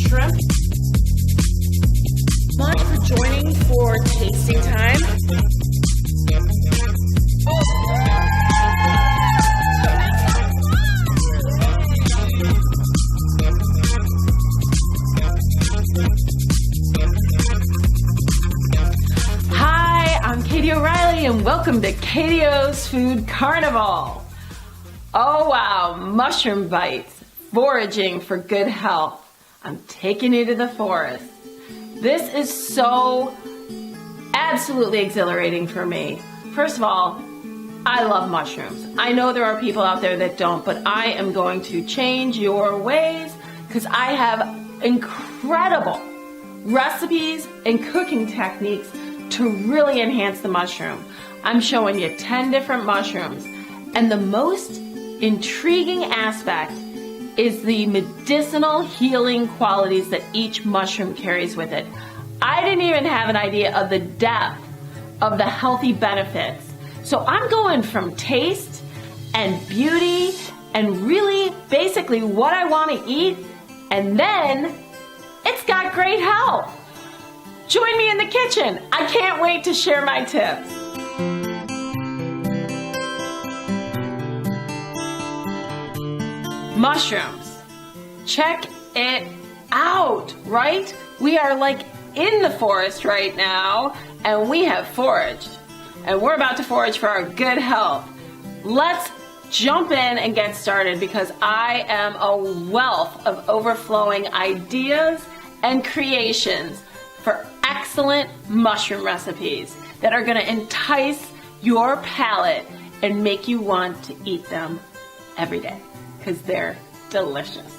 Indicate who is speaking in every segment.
Speaker 1: shrimp. Much for joining for tasting time. Hi, I'm Katie O'Reilly and welcome to Katie's Food Carnival. Oh wow, mushroom bites, foraging for good health. I'm taking you to the forest. This is so absolutely exhilarating for me. First of all, I love mushrooms. I know there are people out there that don't, but I am going to change your ways because I have incredible recipes and cooking techniques to really enhance the mushroom. I'm showing you 10 different mushrooms, and the most intriguing aspect is the medicinal healing qualities that each mushroom carries with it. I didn't even have an idea of the depth of the healthy benefits. So I'm going from taste and beauty and really basically what I want to eat, and then it's got great health. Join me in the kitchen. I can't wait to share my tips. Mushrooms. Check it out, right? We are like in the forest right now, and we have foraged. And we're about to forage for our good health. Let's jump in and get started because I am a wealth of overflowing ideas and creations for excellent mushroom recipes that are going to entice your palate and make you want to eat them every day because they're delicious.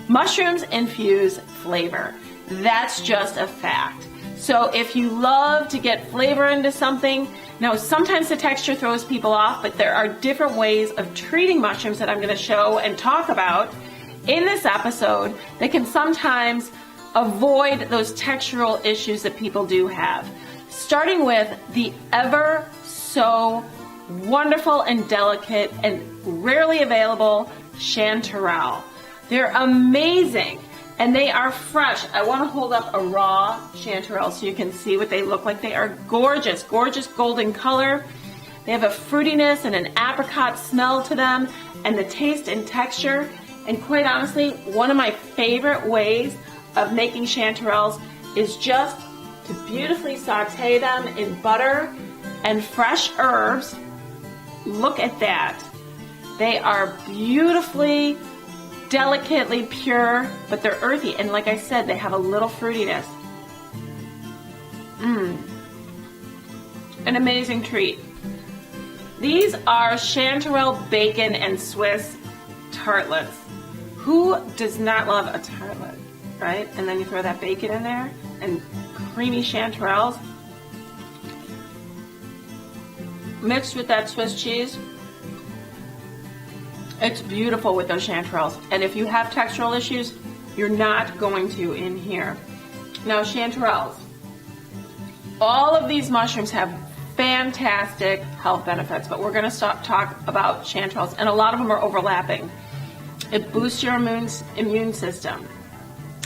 Speaker 1: Mushrooms infuse flavor. That's just a fact. So if you love to get flavor into something, now sometimes the texture throws people off, but there are different ways of treating mushrooms that I'm going to show and talk about in this episode that can sometimes avoid those textural issues that people do have. Starting with the ever so wonderful and delicate and rarely available chanterelle. They're amazing and they are fresh. I want to hold up a raw chanterelle so you can see what they look like. They are gorgeous, gorgeous golden color. They have a fruitiness and an apricot smell to them, and the taste and texture. And quite honestly, one of my favorite ways of making chanterelles is just to beautifully saute them in butter and fresh herbs. Look at that. They are beautifully, delicately pure, but they're earthy. And like I said, they have a little fruitiness. An amazing treat. These are chanterelle bacon and Swiss tartlets. Who does not love a tartlet, right? And then you throw that bacon in there and creamy chanterelles mixed with that Swiss cheese. It's beautiful with those chanterelles. And if you have textural issues, you're not going to in here. Now, chanterelles. All of these mushrooms have fantastic health benefits, but we're going to talk about chanterelles, and a lot of them are overlapping. It boosts your immune system.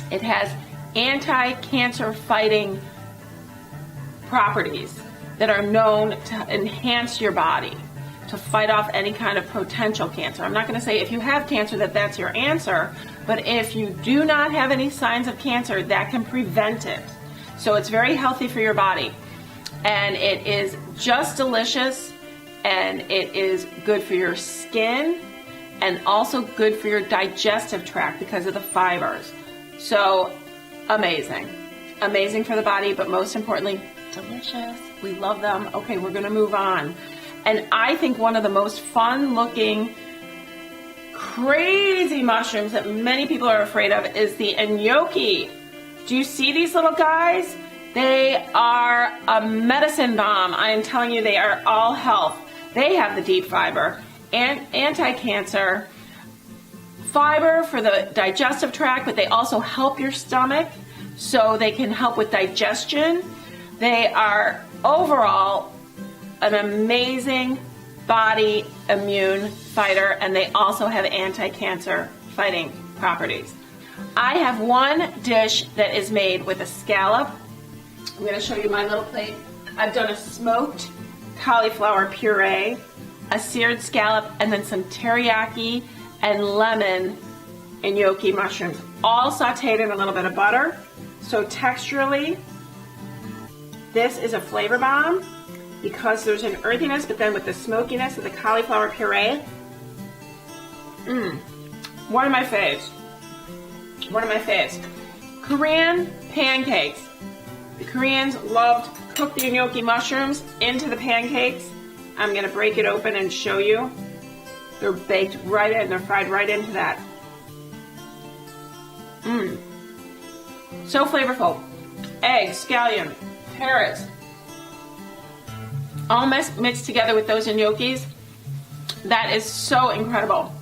Speaker 1: It has anti-cancer fighting properties that are known to enhance your body, to fight off any kind of potential cancer. I'm not going to say if you have cancer that that's your answer, but if you do not have any signs of cancer, that can prevent it. So it's very healthy for your body. And it is just delicious, and it is good for your skin, and also good for your digestive tract because of the fibers. So amazing. Amazing for the body, but most importantly, delicious. We love them. Okay, we're going to move on. And I think one of the most fun looking, crazy mushrooms that many people are afraid of is the gnocchi. Do you see these little guys? They are a medicine bomb. I am telling you, they are all health. They have the deep fiber and anti-cancer fiber for the digestive tract, but they also help your stomach, so they can help with digestion. They are overall an amazing body immune fighter, and they also have anti-cancer fighting properties. I have one dish that is made with a scallop. I'm going to show you my little plate. I've done a smoked cauliflower puree, a seared scallop, and then some teriyaki and lemon and gnocchi mushrooms, all sauteed in a little bit of butter. So texturally, this is a flavor bomb because there's an earthiness, but then with the smokiness of the cauliflower puree, one of my faves. One of my faves. Korean pancakes. The Koreans loved to cook the gnocchi mushrooms into the pancakes. I'm going to break it open and show you. They're baked right in, they're fried right into that. So flavorful. Eggs, scallion, carrots, all mixed together with those gnocchis. That is so incredible.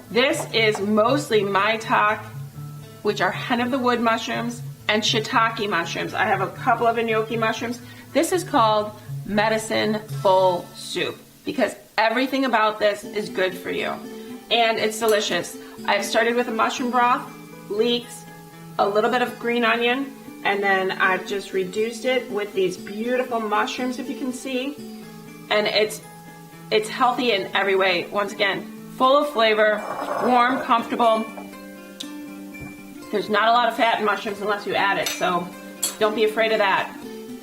Speaker 1: This is mostly maitake, which are hen of the wood mushrooms, and shiitake mushrooms. I have a couple of gnocchi mushrooms. This is called medicine bowl soup because everything about this is good for you. And it's delicious. I've started with a mushroom broth, leeks, a little bit of green onion, and then I've just reduced it with these beautiful mushrooms, if you can see. And it's healthy in every way. Once again, full of flavor, warm, comfortable. There's not a lot of fat in mushrooms unless you add it, so don't be afraid of that.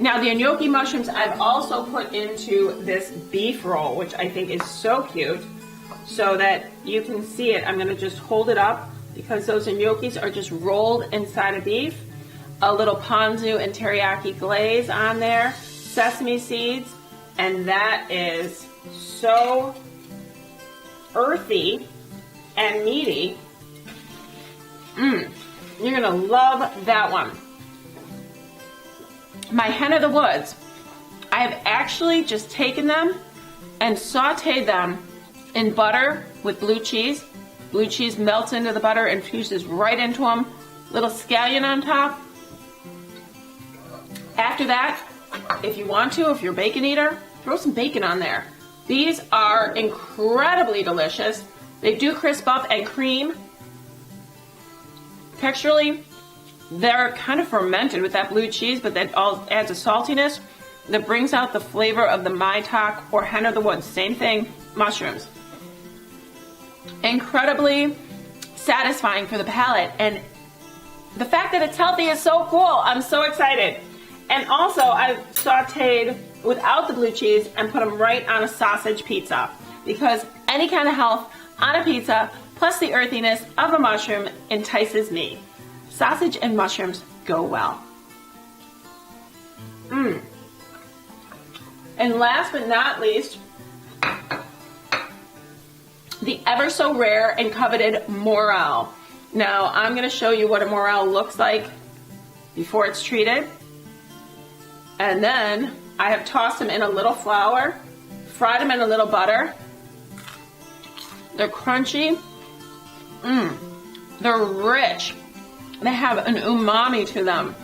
Speaker 1: Now the gnocchi mushrooms I've also put into this beef roll, which I think is so cute, so that you can see it. I'm going to just hold it up because those gnocchis are just rolled inside of beef. A little ponzu and teriyaki glaze on there, sesame seeds, and that is so earthy and meaty. You're gonna love that one. My hen of the woods, I have actually just taken them and sauteed them in butter with blue cheese. Blue cheese melts into the butter and fuses right into them. Little scallion on top. After that, if you want to, if you're a bacon eater, throw some bacon on there. These are incredibly delicious. They do crisp up and cream. Texturally, they're kind of fermented with that blue cheese, but that all adds a saltiness that brings out the flavor of the maitake or hen of the woods. Same thing, mushrooms. Incredibly satisfying for the palate, and the fact that it's healthy is so cool. I'm so excited. And also, I've sauteed without the blue cheese and put them right on a sausage pizza because any kind of health on a pizza plus the earthiness of a mushroom entices me. Sausage and mushrooms go well. And last but not least, the ever so rare and coveted morel. Now, I'm going to show you what a morel looks like before it's treated. And then I have tossed them in a little flour, fried them in a little butter. They're crunchy. They're rich. They have an umami to them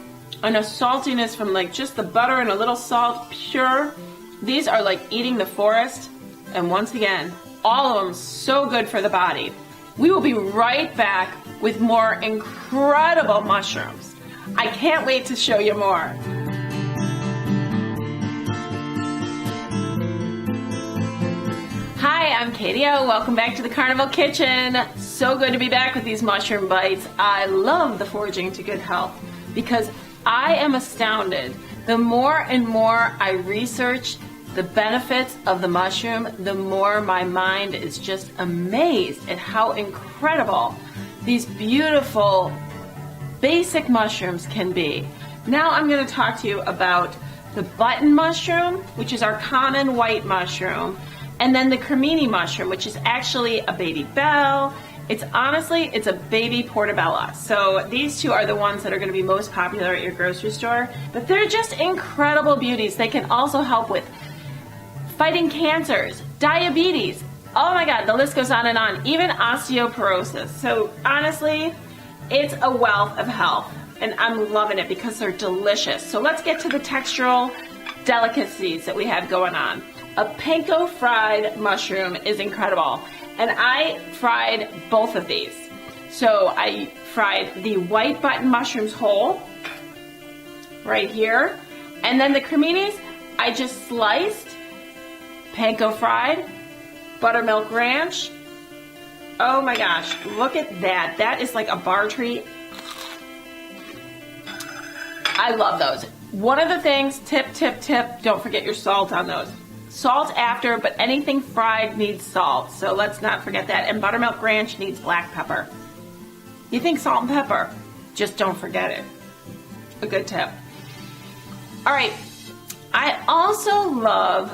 Speaker 1: and a saltiness from like just the butter and a little salt, pure. These are like eating the forest. And once again, all of them so good for the body. We will be right back with more incredible mushrooms. I can't wait to show you more. Hi, I'm Katie O. Welcome back to the Carnival Kitchen. So good to be back with these mushroom bites. I love the foraging to good health because I am astounded. The more and more I research the benefits of the mushroom, the more my mind is just amazed at how incredible these beautiful basic mushrooms can be. Now I'm going to talk to you about the button mushroom, which is our common white mushroom, and then the cremini mushroom, which is actually a baby bell. It's a baby portobello. So these two are the ones that are going to be most popular at your grocery store, but they're just incredible beauties. They can also help with fighting cancers, diabetes. Oh my God, the list goes on and on, even osteoporosis. So honestly, it's a wealth of health, and I'm loving it because they're delicious. So let's get to the textural delicacies that we have going on. A panko fried mushroom is incredible, and I fried both of these. So I fried the white button mushrooms whole, right here. And then the creminis, I just sliced, panko fried, buttermilk ranch. Oh my gosh, look at that. That is like a bar treat. I love those. One of the things, tip, don't forget your salt on those. Salt after, but anything fried needs salt, so let's not forget that. And buttermilk ranch needs black pepper. You think salt and pepper, just don't forget it. A good tip. All right, I also love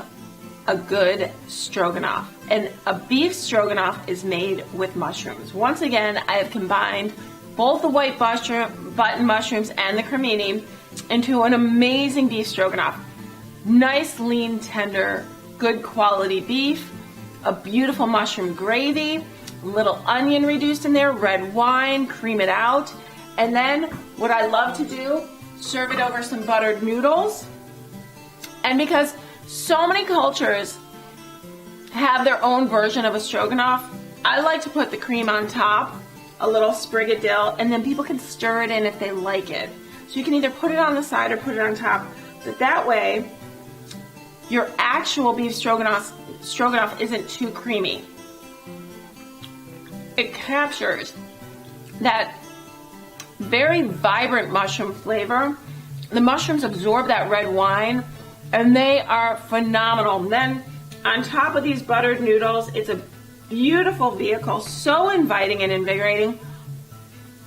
Speaker 1: a good stroganoff. And a beef stroganoff is made with mushrooms. Once again, I have combined both the white button mushrooms and the cremini into an amazing beef stroganoff. Nice, lean, tender, good quality beef, a beautiful mushroom gravy, little onion reduced in there, red wine, cream it out. And then what I love to do, serve it over some buttered noodles. And because so many cultures have their own version of a stroganoff, I like to put the cream on top, a little sprig of dill, and then people can stir it in if they like it. So you can either put it on the side or put it on top, but that way your actual beef stroganoff isn't too creamy. It captures that very vibrant mushroom flavor. The mushrooms absorb that red wine, and they are phenomenal. And then on top of these buttered noodles, it's a beautiful vehicle, so inviting and invigorating.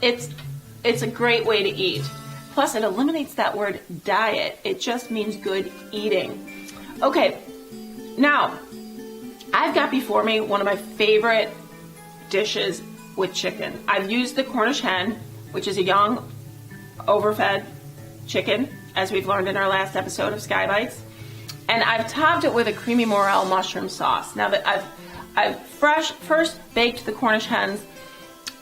Speaker 1: It's a great way to eat. Plus, it eliminates that word diet. It just means good eating. Okay, now, I've got before me one of my favorite dishes with chicken. I've used the Cornish hen, which is a young, overfed chicken, as we've learned in our last episode of Sky Bites. And I've topped it with a creamy morel mushroom sauce. Now that I've first baked the Cornish hens,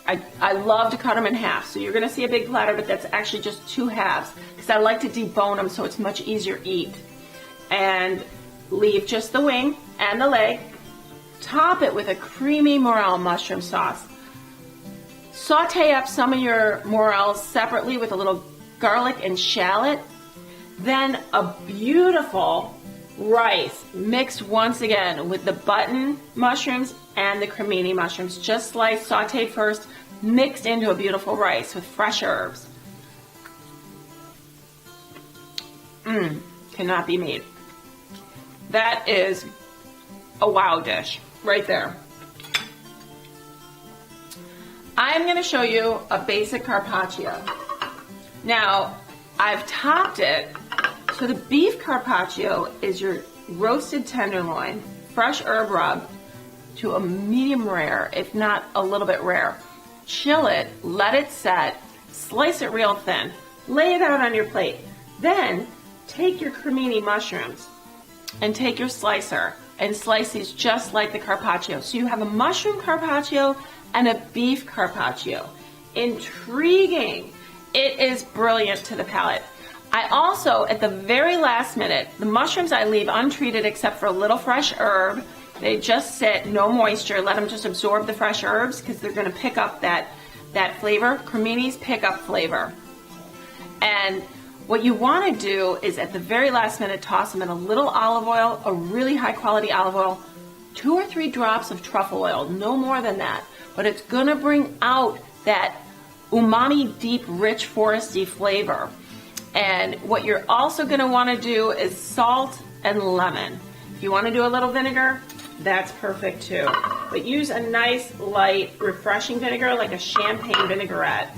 Speaker 1: I love to cut them in half. So you're gonna see a big platter, but that's actually just 2 halves because I like to debone them so it's much easier to eat. And leave just the wing and the leg. Top it with a creamy morel mushroom sauce. Saute up some of your morels separately with a little garlic and shallot. Then a beautiful rice mixed once again with the button mushrooms and the cremini mushrooms. Just sliced, sauteed first, mixed into a beautiful rice with fresh herbs. Cannot be made. That is a wow dish right there. I'm going to show you a basic carpaccio. Now, I've topped it. So the beef carpaccio is your roasted tenderloin, fresh herb rub to a medium rare, if not a little bit rare. Chill it, let it set, slice it real thin, lay it out on your plate. Then take your cremini mushrooms and take your slicer and slice these just like the carpaccio. So you have a mushroom carpaccio and a beef carpaccio. Intriguing. It is brilliant to the palate. I also, at the very last minute, the mushrooms I leave untreated except for a little fresh herb. They just sit, no moisture. Let them just absorb the fresh herbs because they're going to pick up that flavor. Creminis pick up flavor. And what you want to do is at the very last minute toss them in a little olive oil, a really high quality olive oil, 2 or 3 drops of truffle oil, no more than that. But it's going to bring out that umami, deep, rich, foresty flavor. And what you're also going to want to do is salt and lemon. If you want to do a little vinegar, that's perfect too. But use a nice, light, refreshing vinegar like a champagne vinaigrette.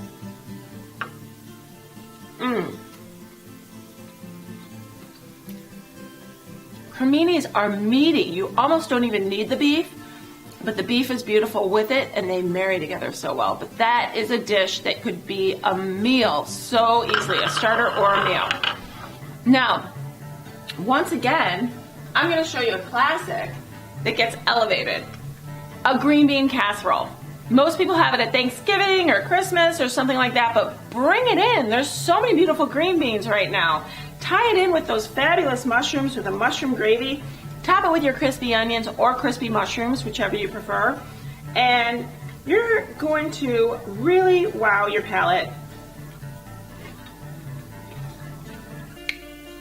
Speaker 1: Creminis are meaty. You almost don't even need the beef, but the beef is beautiful with it and they marry together so well. But that is a dish that could be a meal so easily, a starter or a meal. Now, once again, I'm going to show you a classic that gets elevated. A green bean casserole. Most people have it at Thanksgiving or Christmas or something like that, but bring it in. There's so many beautiful green beans right now. Tie it in with those fabulous mushrooms with a mushroom gravy. Top it with your crispy onions or crispy mushrooms, whichever you prefer. And you're going to really wow your palate.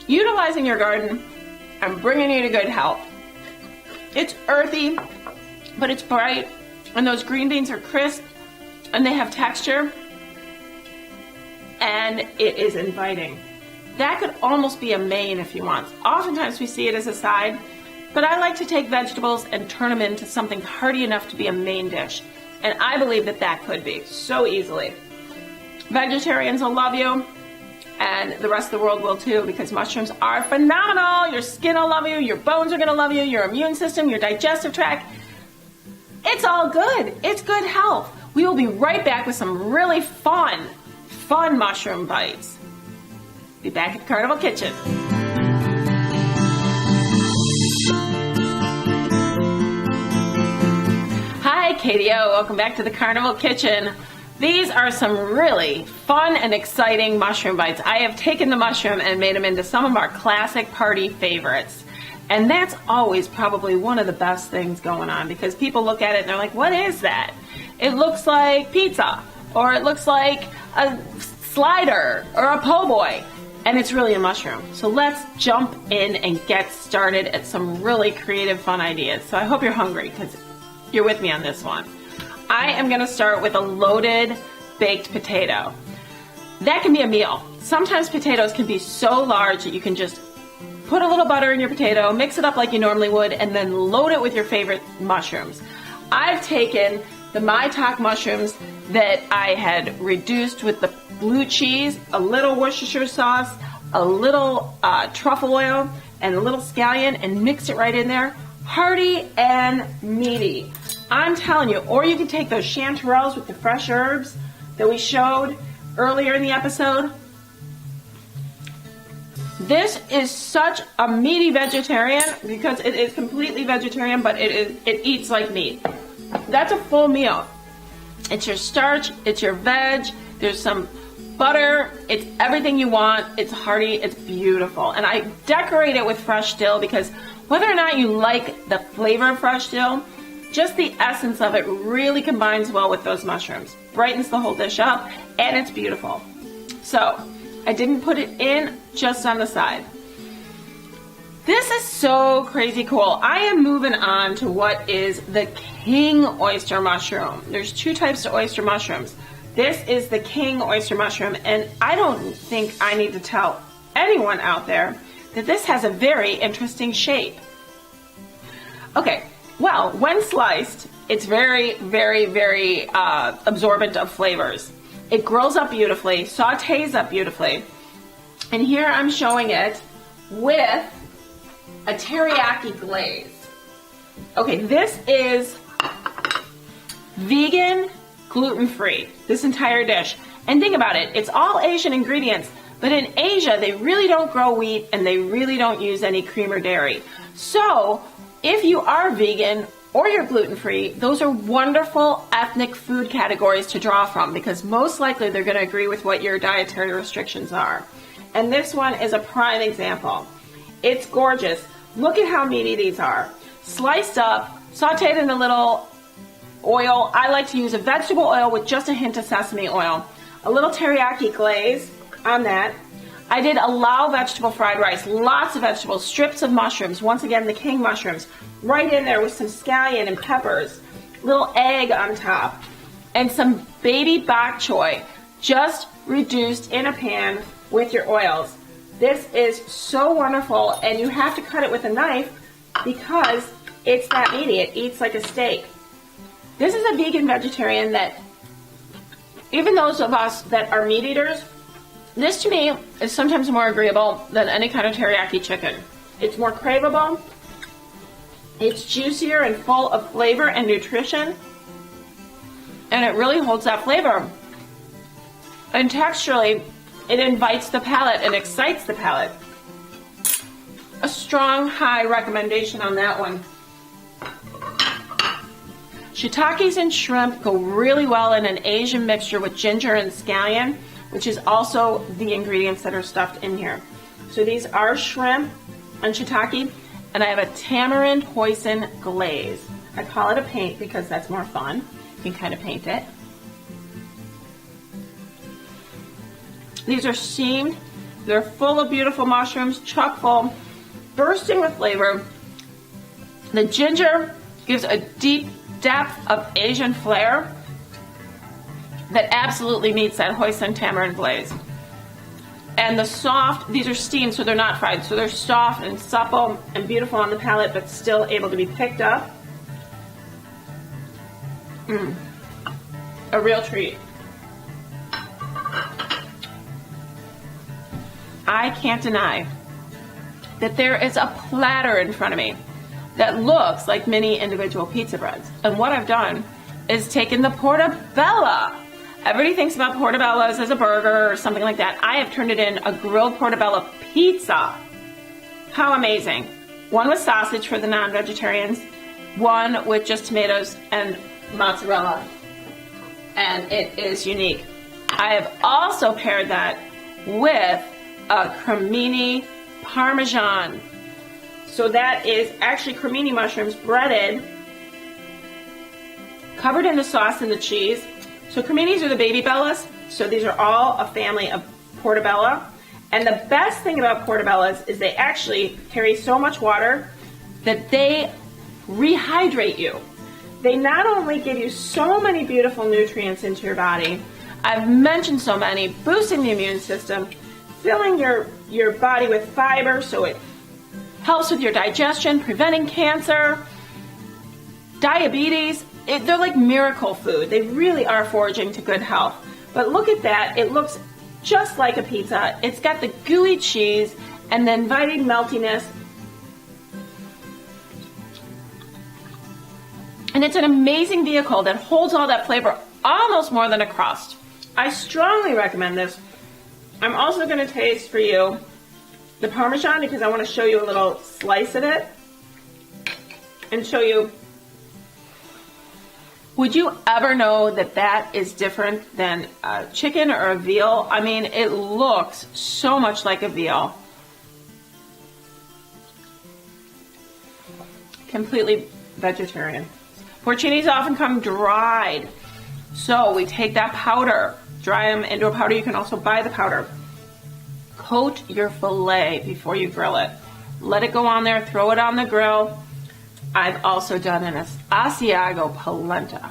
Speaker 1: Utilizing your garden and bringing you to good health. It's earthy, but it's bright, and those green beans are crisp, and they have texture, and it is inviting. That could almost be a main if you want. Oftentimes we see it as a side, but I like to take vegetables and turn them into something hearty enough to be a main dish, and I believe that that could be so easily. Vegetarians will love you, and the rest of the world will too, because mushrooms are phenomenal. Your skin will love you, your bones are going to love you, your immune system, your digestive tract. It's all good. It's good health. We will be right back with some really fun mushroom bites. Be back at the Carnival Kitchen. Hi, KDO. Welcome back to the Carnival Kitchen. These are some really fun and exciting mushroom bites. I have taken the mushroom and made them into some of our classic party favorites. And that's always probably one of the best things going on, because people look at it and they're like, what is that? It looks like pizza, or it looks like a slider or a po' boy, and it's really a mushroom. So let's jump in and get started at some really creative, fun ideas. So I hope you're hungry, because you're with me on this one. I am going to start with a loaded baked potato. That can be a meal. Sometimes potatoes can be so large that you can just put a little butter in your potato, mix it up like you normally would, and then load it with your favorite mushrooms. I've taken the maitake mushrooms that I had reduced with the blue cheese, a little Worcestershire sauce, a little truffle oil, and a little scallion, and mixed it right in there. Hearty and meaty. I'm telling you. Or you can take those chanterelles with the fresh herbs that we showed earlier in the episode. This is such a meaty vegetarian, because it is completely vegetarian, but it eats like meat. That's a full meal. It's your starch, it's your veg, there's some butter, it's everything you want, it's hearty, it's beautiful. And I decorate it with fresh dill, because whether or not you like the flavor of fresh dill, just the essence of it really combines well with those mushrooms. Brightens the whole dish up, and it's beautiful. So, I didn't put it in, just on the side. This is so crazy cool. I am moving on to what is the king oyster mushroom. There's two types of oyster mushrooms. This is the king oyster mushroom, and I don't think I need to tell anyone out there that this has a very interesting shape. Okay, well, when sliced, it's very, very, very absorbent of flavors. It grills up beautifully, sautés up beautifully, and here I'm showing it with a teriyaki glaze. Okay, this is vegan, gluten-free, this entire dish. And think about it, it's all Asian ingredients, but in Asia, they really don't grow wheat and they really don't use any cream or dairy. So, if you are vegan or you're gluten-free, those are wonderful ethnic food categories to draw from, because most likely they're going to agree with what your dietary restrictions are. And this one is a prime example. It's gorgeous. Look at how meaty these are. Sliced up, sauteed in a little oil. I like to use a vegetable oil with just a hint of sesame oil. A little teriyaki glaze on that. I did a Lao vegetable fried rice. Lots of vegetables, strips of mushrooms. Once again, the king mushrooms. Right in there with some scallion and peppers. Little egg on top. And some baby bok choy. Just reduced in a pan with your oils. This is so wonderful, and you have to cut it with a knife because it's that meaty. It eats like a steak. This is a vegan vegetarian that, even those of us that are meat eaters, this to me is sometimes more agreeable than any kind of teriyaki chicken. It's more craveable, it's juicier and full of flavor and nutrition, and it really holds that flavor. And texturally, it invites the palate and excites the palate. A strong, high recommendation on that one. Shiitakes and shrimp go really well in an Asian mixture with ginger and scallion, which is also the ingredients that are stuffed in here. So these are shrimp and shiitake, and I have a tamarind hoisin glaze. I call it a paint because that's more fun. You can kind of paint it. These are steamed. They're full of beautiful mushrooms, chock full, bursting with flavor. The ginger gives a deep depth of Asian flair that absolutely meets that hoisin tamarind glaze. And the soft, these are steamed, so they're not fried, so they're soft and supple and beautiful on the palate, but still able to be picked up. A real treat. I can't deny that there is a platter in front of me that looks like mini individual pizza breads. And what I've done is taken the portabella. Everybody thinks about portabellas as a burger or something like that. I have turned it in a grilled portabella pizza. How amazing. One with sausage for the non-vegetarians, one with just tomatoes and mozzarella. And it is unique. I have also paired that with a cremini parmesan. So that is actually cremini mushrooms breaded, covered in the sauce and the cheese. So creminis are the baby bellas. So these are all a family of portabella. And the best thing about portabellas is they actually carry so much water that they rehydrate you. They not only give you so many beautiful nutrients into your body, I've mentioned so many, boosting the immune system, filling your body with fiber so it helps with your digestion, preventing cancer, diabetes. They're like miracle food. They really are foraging to good health. But look at that. It looks just like a pizza. It's got the gooey cheese and the inviting meltiness. And it's an amazing vehicle that holds all that flavor almost more than a crust. I strongly recommend this. I'm also going to taste for you the Parmesan because I want to show you a little slice of it and show you. Would you ever know that that is different than a chicken or a veal? I mean, it looks so much like a veal. Completely vegetarian. Porcinis often come dried. So we take that powder, dry them into a powder. You can also buy the powder. Coat your filet before you grill it. Let it go on there, throw it on the grill. I've also done an Asiago polenta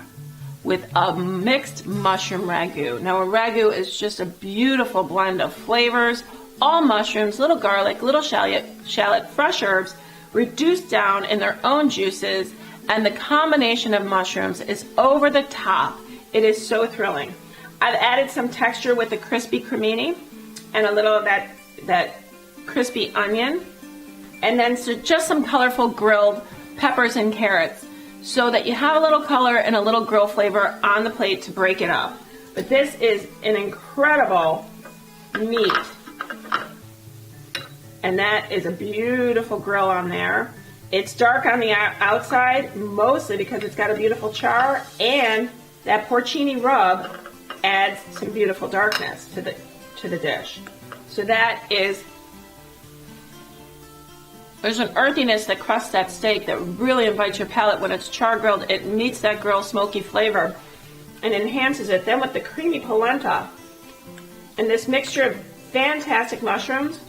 Speaker 1: with a mixed mushroom ragu. Now a ragu is just a beautiful blend of flavors, all mushrooms, little garlic, little shallot, fresh herbs, reduced down in their own juices, and the combination of mushrooms is over the top. It is so thrilling. I've added some texture with the crispy cremini and a little of that crispy onion, and then just some colorful grilled peppers and carrots so that you have a little color and a little grill flavor on the plate to break it up. But this is an incredible meat. And that is a beautiful grill on there. It's dark on the outside, mostly because it's got a beautiful char, and that porcini rub adds some beautiful darkness to the dish. So that is, there's an earthiness that crusts that steak that really invites your palate. When it's char grilled, it meets that grilled smoky flavor and enhances it. Then with the creamy polenta and this mixture of fantastic mushrooms,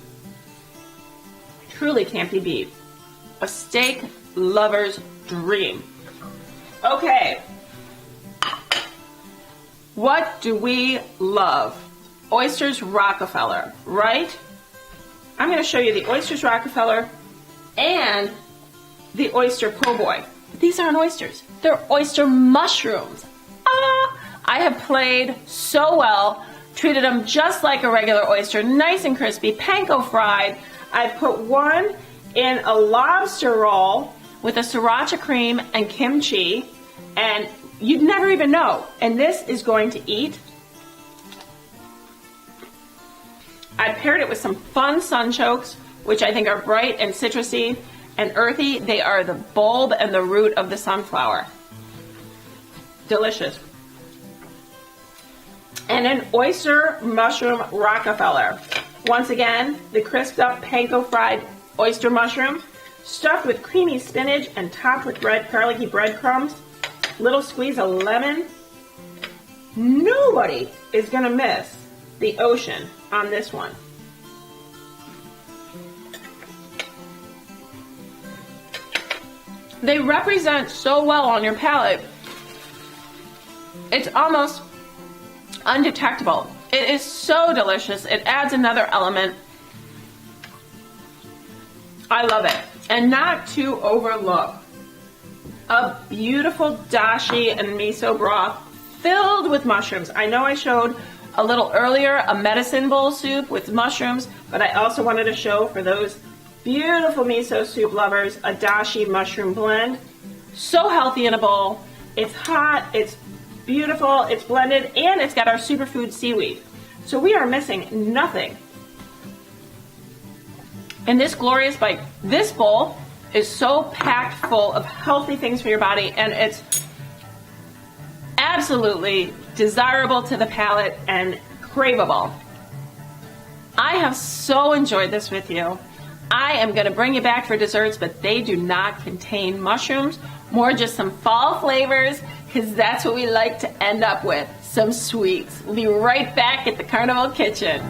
Speaker 1: truly can't be beat. A steak lover's dream. Okay. What do we love? Oysters Rockefeller, right? I'm going to show you the Oysters Rockefeller and the oyster po' boy. These aren't oysters. They're oyster mushrooms. I have played so well, treated them just like a regular oyster, nice and crispy, panko fried. I've put one in a lobster roll with a sriracha cream and kimchi, and you'd never even know. And this is going to eat. I paired it with some fun sunchokes, which I think are bright and citrusy and earthy. They are the bulb and the root of the sunflower. Delicious. And an oyster mushroom Rockefeller. Once again, the crisped up panko fried oyster mushroom, stuffed with creamy spinach and topped with garlicky breadcrumbs. little squeeze of lemon. Nobody is gonna miss the ocean on this one. They represent so well on your palate. It's almost undetectable. It is so delicious. It adds another element. I love it. And not to overlook, a beautiful dashi and miso broth filled with mushrooms. I know I showed a little earlier a medicine bowl soup with mushrooms, but I also wanted to show for those beautiful miso soup lovers a dashi mushroom blend. So healthy in a bowl. It's hot, it's beautiful, it's blended, and it's got our superfood seaweed. So we are missing nothing. And this glorious bite, this bowl is so packed full of healthy things for your body, and it's absolutely desirable to the palate and craveable. I have so enjoyed this with you. I am going to bring you back for desserts, but they do not contain mushrooms, more just some fall flavors, because that's what we like to end up with, some sweets. We'll be right back at the Carnival Kitchen.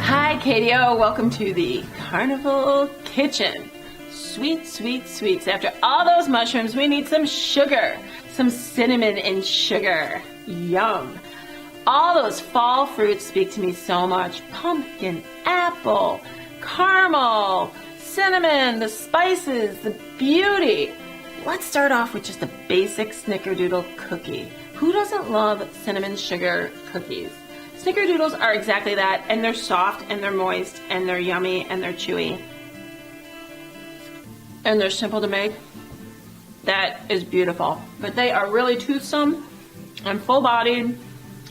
Speaker 1: Hi, KDO. Welcome to the Carnival Kitchen. Sweet, sweet, sweets. After all those mushrooms, we need some sugar, some cinnamon and sugar. Yum. All those fall fruits speak to me so much. Pumpkin, apple, caramel, cinnamon, the spices, the beauty. Let's start off with just a basic snickerdoodle cookie. Who doesn't love cinnamon sugar cookies? Snickerdoodles are exactly that, and they're soft, and they're moist, and they're yummy, and they're chewy. And they're simple to make. That is beautiful. But they are really toothsome and full-bodied,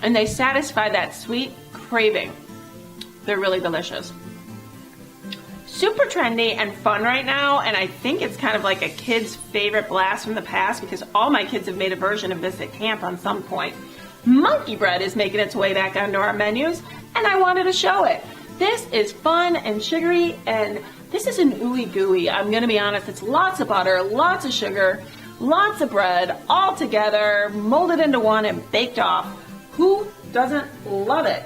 Speaker 1: and they satisfy that sweet craving. They're really delicious. Super trendy and fun right now, and I think it's kind of like a kid's favorite blast from the past because all my kids have made a version of this at camp on some point. Monkey bread is making its way back onto our menus, and I wanted to show it. This is fun and sugary, and this is an ooey gooey. I'm going to be honest, it's lots of butter, lots of sugar, lots of bread, all together, molded into one and baked off. Who doesn't love it?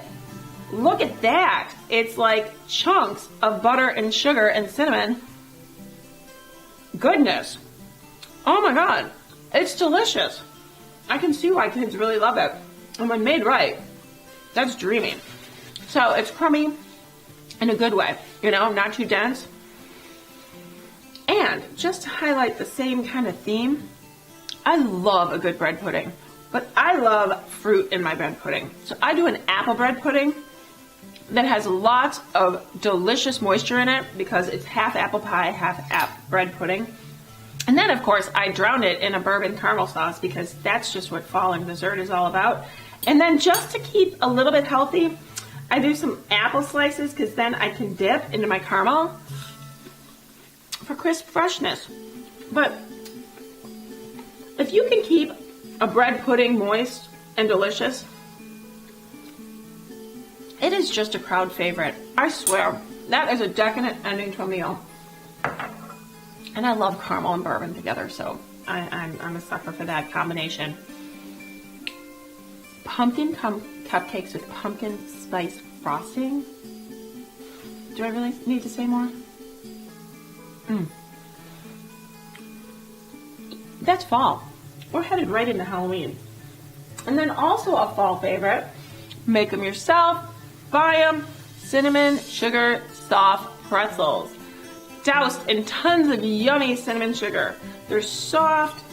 Speaker 1: Look at that. It's like chunks of butter and sugar and cinnamon. Goodness. Oh my God. It's delicious. I can see why kids really love it. And when made right, that's dreamy. So it's crummy in a good way, you know, not too dense. And just to highlight the same kind of theme, I love a good bread pudding. But I love fruit in my bread pudding. So I do an apple bread pudding that has lots of delicious moisture in it because it's half apple pie, half bread pudding. And then, of course, I drown it in a bourbon caramel sauce because that's just what fall and dessert is all about. And then just to keep a little bit healthy, I do some apple slices because then I can dip into my caramel for crisp freshness. But if you can keep a bread pudding moist and delicious, it is just a crowd favorite. I swear, that is a decadent ending to a meal. And I love caramel and bourbon together, so I'm a sucker for that combination. Pumpkin cupcakes with pumpkin spice frosting. Do I really need to say more? That's fall. We're headed right into Halloween. And then also a fall favorite, make them yourself, buy them, cinnamon, sugar, soft pretzels. Doused in tons of yummy cinnamon sugar. They're soft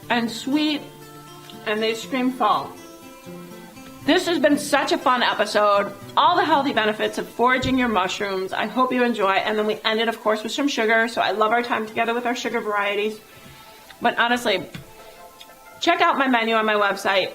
Speaker 1: and sweet, and they scream fall. This has been such a fun episode. All the healthy benefits of foraging your mushrooms. I hope you enjoy. And then we ended, of course, with some sugar. So I love our time together with our sugar varieties. But honestly, check out my menu on my website,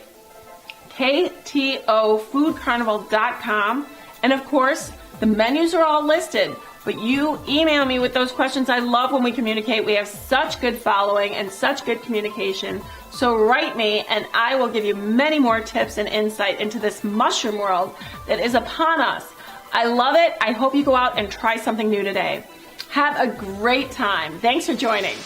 Speaker 1: ktofoodcarnival.com. And of course, the menus are all listed. But you email me with those questions. I love when we communicate. We have such good following and such good communication. So write me and I will give you many more tips and insight into this mushroom world that is upon us. I love it. I hope you go out and try something new today. Have a great time. Thanks for joining.